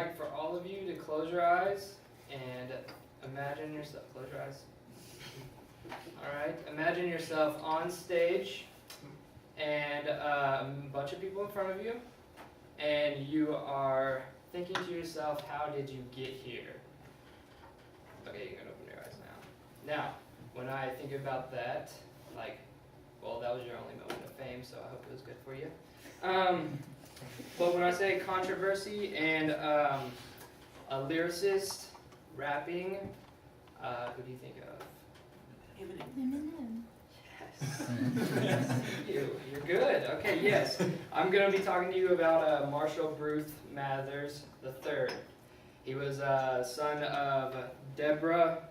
like for all of you to close your eyes and imagine yourself. Close your eyes. All right. Imagine yourself on stage and a bunch of people in front of you, and you are thinking to yourself, how did you get here? Okay, you can open your eyes now. Now, when I think about that, like, well, that was your only moment of fame, so I hope it was good for you. But when I say controversy and a lyricist rapping, who do you think of? Eminem. Yes. You're good. Okay, yes. I'm going to be talking to you about Marshall Bruce Mathers III. He was a son of Deborah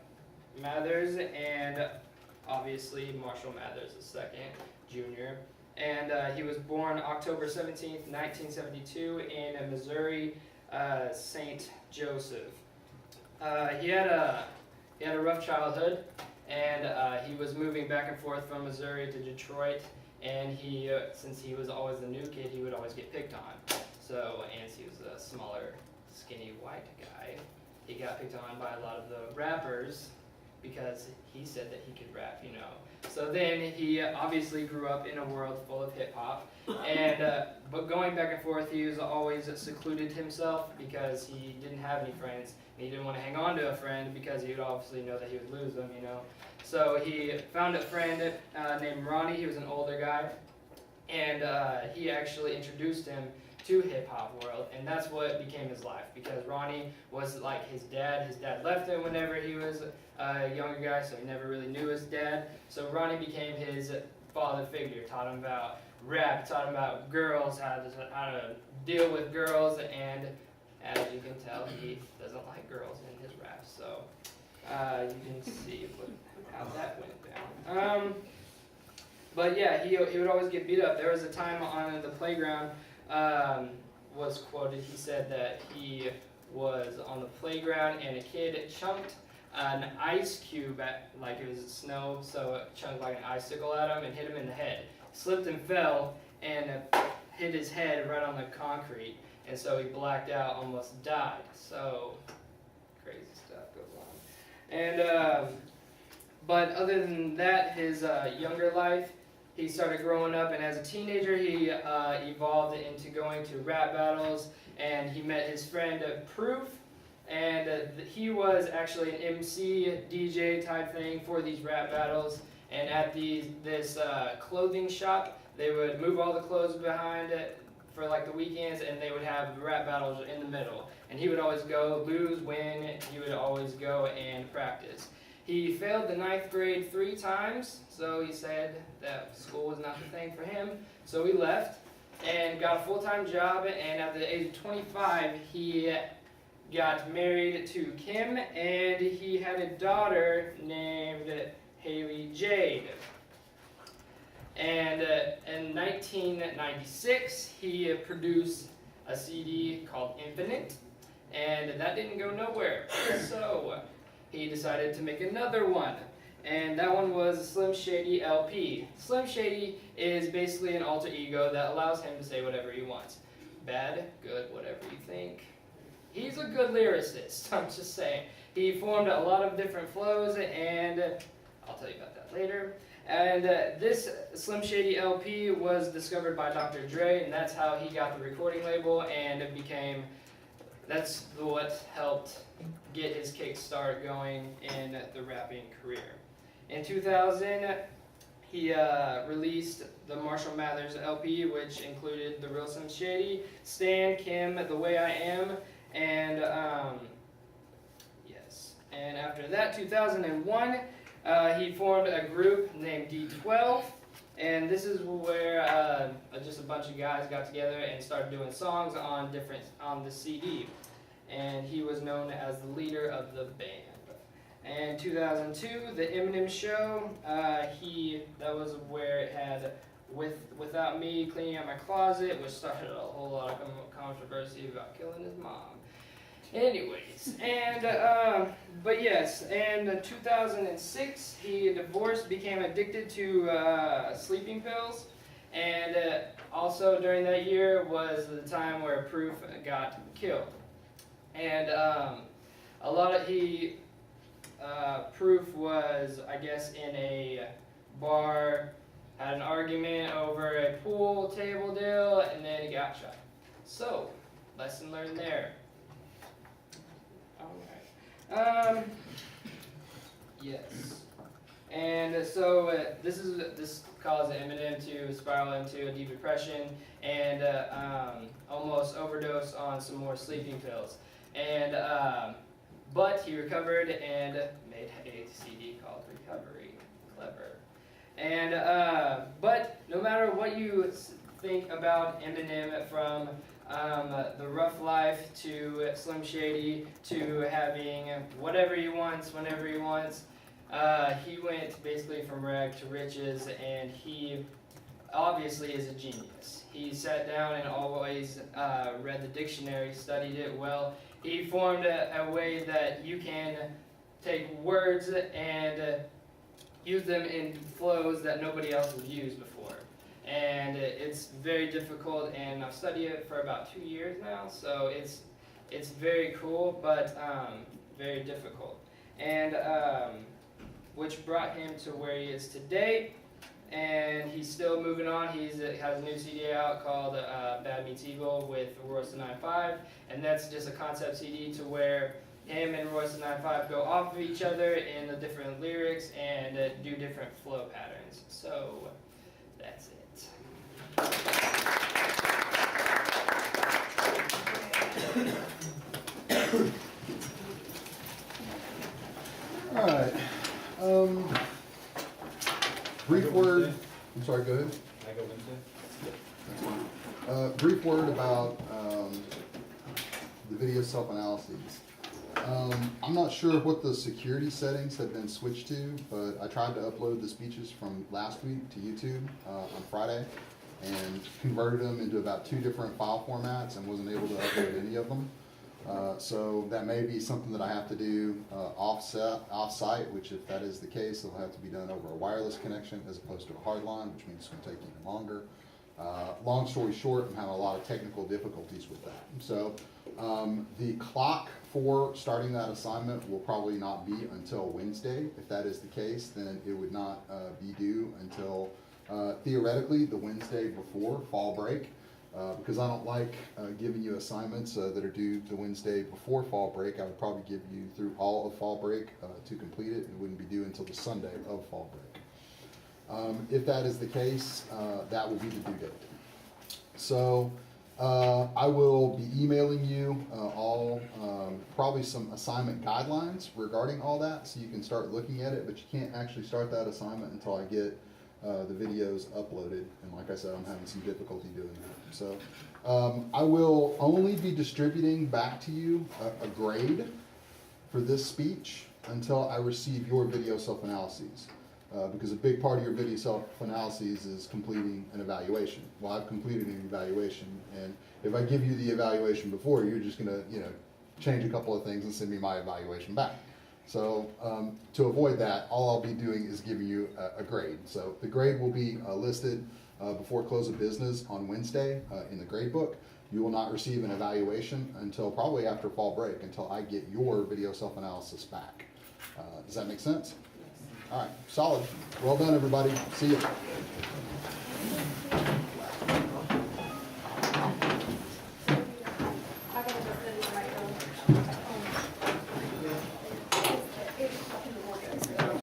Mathers and obviously Marshall Mathers II, Jr. And he was born October 17th, 1972 in Missouri, St. Joseph. He had a rough childhood, and he was moving back and forth from Missouri to Detroit, and he, since he was always the new kid, he would always get picked on. So, and he was a smaller, skinny white guy, he got picked on by a lot of the rappers because he said that he could rap, you know. So then he obviously grew up in a world full of hip hop, and but going back and forth, he was always secluded himself because he didn't have any friends. And he didn't want to hang on to a friend because he would obviously know that he would lose them, you know. So he found a friend named Ronnie. He was an older guy, and he actually introduced him to hip hop world, and that's what became his life, because Ronnie was like his dad. His dad left him whenever he was a younger guy, so he never really knew his dad. So Ronnie became his father figure, taught him about rap, taught him about girls, how to deal with girls, and as you can tell, he doesn't like girls in his rap, so you can see how that went down. But yeah, he would always get beat up. There was a time on the playground, was quoted, he said that he was on the playground and a kid chunked an ice cube at, like it was snow, so it chunked like an icicle at him and hit him in the head. Slipped and fell and hit his head right on the concrete, and so he blacked out, almost died. So crazy stuff goes on. And but other than that, his younger life, he started growing up, and as a teenager, he evolved into going to rap battles, and he met his friend Proof, and he was actually an MC, DJ type thing for these rap battles. And at this clothing shop, they would move all the clothes behind it for like the weekends, and they would have rap battles in the middle. And he would always go, lose, win, he would always go and practice. He failed the 9th grade 3 times, so he said that school was not the thing for him. So he left and got a full-time job, and at the age of 25, he got married to Kim, and he had a daughter named Haley Jade. And in 1996, he produced a CD called Infinite, and that didn't go nowhere. So he decided to make another one, and that one was Slim Shady LP. Slim Shady is basically an alter ego that allows him to say whatever he wants. Bad, good, whatever you think. He's a good lyricist, I'm just saying. He formed a lot of different flows, and I'll tell you about that later. And this Slim Shady LP was discovered by Dr. Dre, and that's how he got the recording label, and it became, that's what helped get his kickstart going in the rapping career. In 2000, he released the Marshall Mathers LP, which included The Real Slim Shady, Stan, Kim, The Way I Am, and yes. And after that, 2001, he formed a group named D12, and this is where just a bunch of guys got together and started doing songs on the CD. And he was known as the leader of the band. And 2002, the Eminem Show, that was where it had Without Me, Cleaning Out My Closet, which started a whole lot of controversy about killing his mom. Anyways, and but yes, and in 2006, he divorced, became addicted to sleeping pills, and also during that year was the time where Proof got killed. And a lot of proof was, I guess, in a bar, had an argument over a pool table deal, and then he got shot. So, lesson learned there. Alright. Yes. And so this caused Eminem to spiral into a deep depression and almost overdose on some more sleeping pills. And but he recovered and made a CD called Recovery. Clever. And but no matter what you think about Eminem, from the rough life to Slim Shady to having whatever he wants whenever he wants, he went basically from rag to riches, and he obviously is a genius. He sat down and always read the dictionary, studied it well. He formed a way that you can take words and use them in flows that nobody else has used before. And it's very difficult, and I've studied it for about 2 years now, so it's very cool, but very difficult. And which brought him to where he is today, and he's still moving on. He has a new CD out called Bad Meets Evil with Royce da 9-5, and that's just a concept CD to where him and Royce da 9-5 go off of each other in the different lyrics and do different flow patterns. So that's it. All right. Brief word. I'm sorry. Go ahead. I go Wednesday? Brief word about the video self-analyses. I'm not sure what the security settings have been switched to, but I tried to upload the speeches from last week to YouTube on Friday and converted them into about 2 different file formats and wasn't able to upload any of them. So that may be something that I have to do off-site, which if that is the case, it'll have to be done over a wireless connection as opposed to a hard line, which means it's going to take even longer. Long story short, I'm having a lot of technical difficulties with that. So the clock for starting that assignment will probably not be until Wednesday. If that is the case, then it would not be due until theoretically the Wednesday before fall break. Because I don't like giving you assignments that are due the Wednesday before fall break. I would probably give you through all of fall break to complete it. It wouldn't be due until the Sunday of fall break. If that is the case, that will be the due date. So I will be emailing you all probably some assignment guidelines regarding all that, so you can start looking at it, but you can't actually start that assignment until I get the videos uploaded, and like I said, I'm having some difficulty doing that. So I will only be distributing back to you a grade for this speech until I receive your video self-analyses, because a big part of your video self-analyses is completing an evaluation. Well, I've completed an evaluation, and if I give you the evaluation before, you're just gonna, change a couple of things and send me my evaluation back. So to avoid that, all I'll be doing is giving you a grade. So the grade will be listed before close of business on Wednesday in the grade book. You will not receive an evaluation until probably after fall break, until I get your video self-analysis back. Does that make sense? Yes. All right, solid. Well done, everybody. See you. I gotta go sit right now.